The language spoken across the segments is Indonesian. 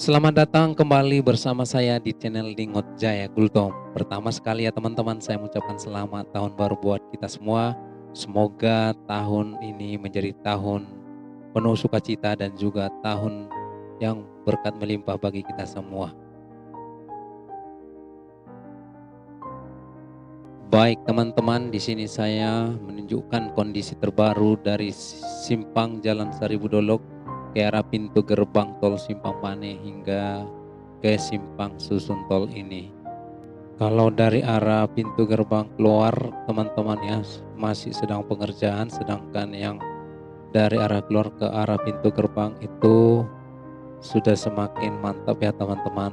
Selamat datang kembali bersama saya di channel Dingot Jaya Gultom. Pertama sekali ya teman-teman, saya mengucapkan selamat tahun baru buat kita semua. Semoga tahun ini menjadi tahun penuh sukacita dan juga tahun yang berkat melimpah bagi kita semua. Baik teman-teman, di sini saya menunjukkan kondisi terbaru dari simpang Jalan Seribu Dolok ke arah pintu gerbang tol Simpang Pane hingga ke simpang susun tol ini. Kalau dari arah pintu gerbang keluar teman-teman ya masih sedang pengerjaan, sedangkan yang dari arah keluar ke arah pintu gerbang itu sudah semakin mantap ya teman-teman.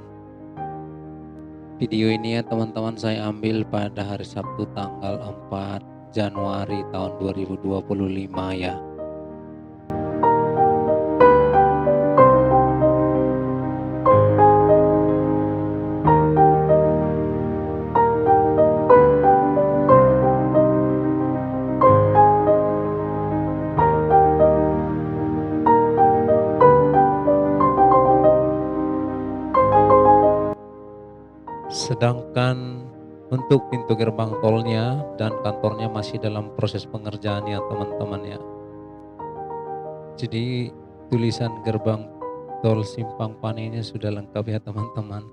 Video ini ya teman-teman saya ambil pada hari Sabtu tanggal 4 Januari tahun 2025 ya. Sedangkan untuk pintu gerbang tolnya dan kantornya masih dalam proses pengerjaan ya teman-teman ya. Jadi tulisan gerbang tol Simpang Pane sudah lengkap ya teman-teman.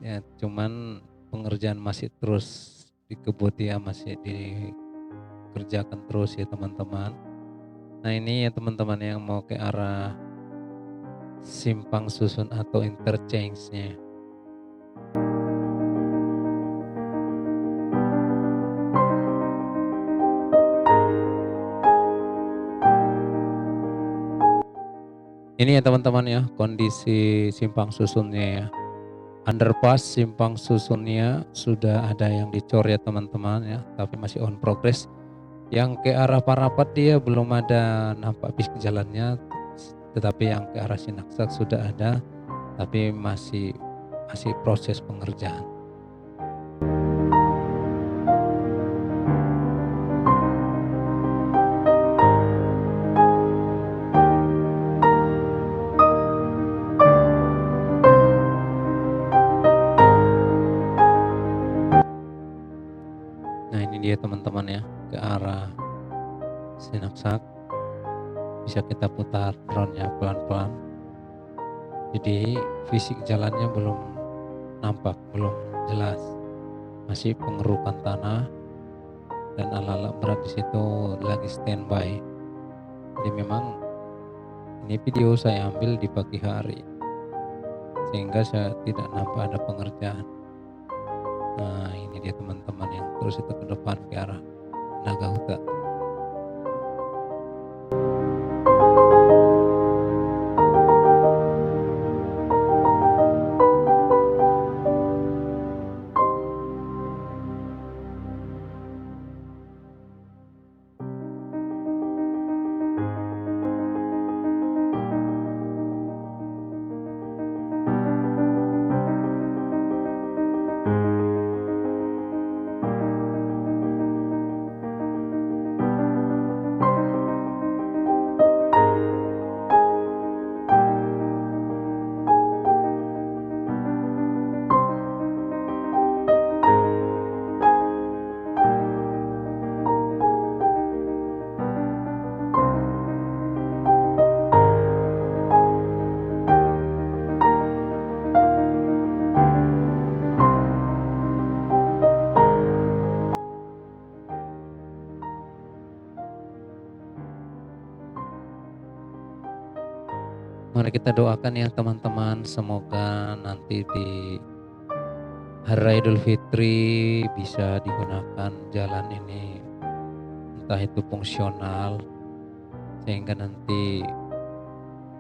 Ya, cuman pengerjaan masih terus dikebut ya, masih dikerjakan terus ya teman-teman. Nah ini ya teman-teman yang mau ke arah Simpang Susun atau interchange-nya. Ini ya teman-teman ya kondisi Simpang Susunnya ya. Underpass Simpang Susunnya sudah ada yang dicor ya teman-teman ya, tapi masih on progress. Yang ke arah Parapat dia belum ada nampak bis jalannya, tetapi yang ke arah Sinaksak sudah ada, tapi masih proses pengerjaan. Nah ini dia teman-teman ya, ke arah Sinaksak bisa kita putar drone-nya pelan-pelan. Jadi fisik jalannya belum nampak, belum jelas, masih pengerukan tanah dan alat-alat berat di situ lagi standby. Jadi memang ini video saya ambil di pagi hari sehingga saya tidak nampak ada pengerjaan. Nah ini dia teman-teman yang terus itu ke depan ke arah Naga Huta. Mari kita doakan ya teman-teman, semoga nanti di Hari Raya Idul Fitri bisa digunakan jalan ini entah itu fungsional sehingga nanti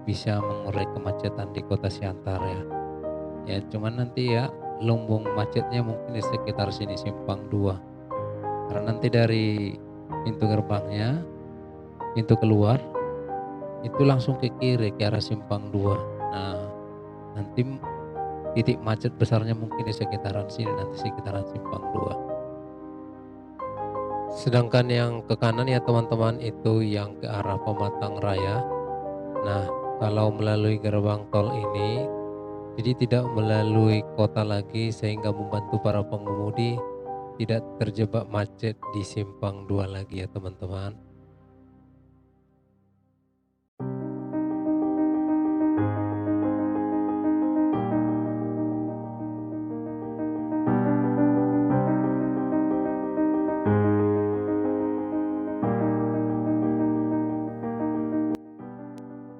bisa mengurai kemacetan di Kota Siantar ya. Ya cuman nanti ya lumbung macetnya mungkin di sekitar sini Simpang 2. Karena nanti dari pintu gerbangnya, pintu keluar itu langsung ke kiri ke arah Simpang 2. Nah, nanti titik macet besarnya mungkin di sekitaran sini, nanti sekitaran Simpang 2. Sedangkan yang ke kanan ya teman-teman itu yang ke arah Pematang Raya. Nah, kalau melalui gerbang tol ini Jadi tidak melalui kota lagi sehingga membantu para pengemudi tidak terjebak macet di simpang 2 lagi ya teman-teman.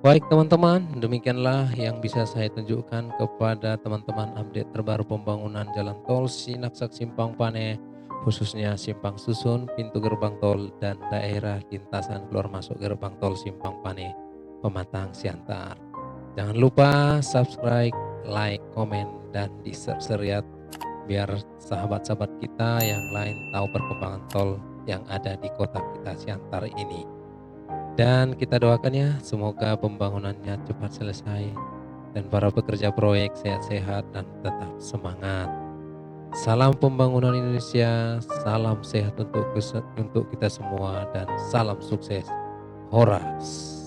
Baik teman-teman, demikianlah yang bisa saya tunjukkan kepada teman-teman update terbaru pembangunan jalan tol Sinaksak Simpang Pane, khususnya Simpang Susun, pintu gerbang tol dan daerah lintasan keluar masuk gerbang tol Simpang Pane, Pematang Siantar. Jangan lupa subscribe, like, komen, dan di-share ya biar sahabat-sahabat kita yang lain tahu perkembangan tol yang ada di kota kita Siantar ini. Dan kita doakan ya, semoga pembangunannya cepat selesai dan para pekerja proyek sehat-sehat dan tetap semangat. Salam pembangunan Indonesia, salam sehat untuk kita semua dan salam sukses. Horas.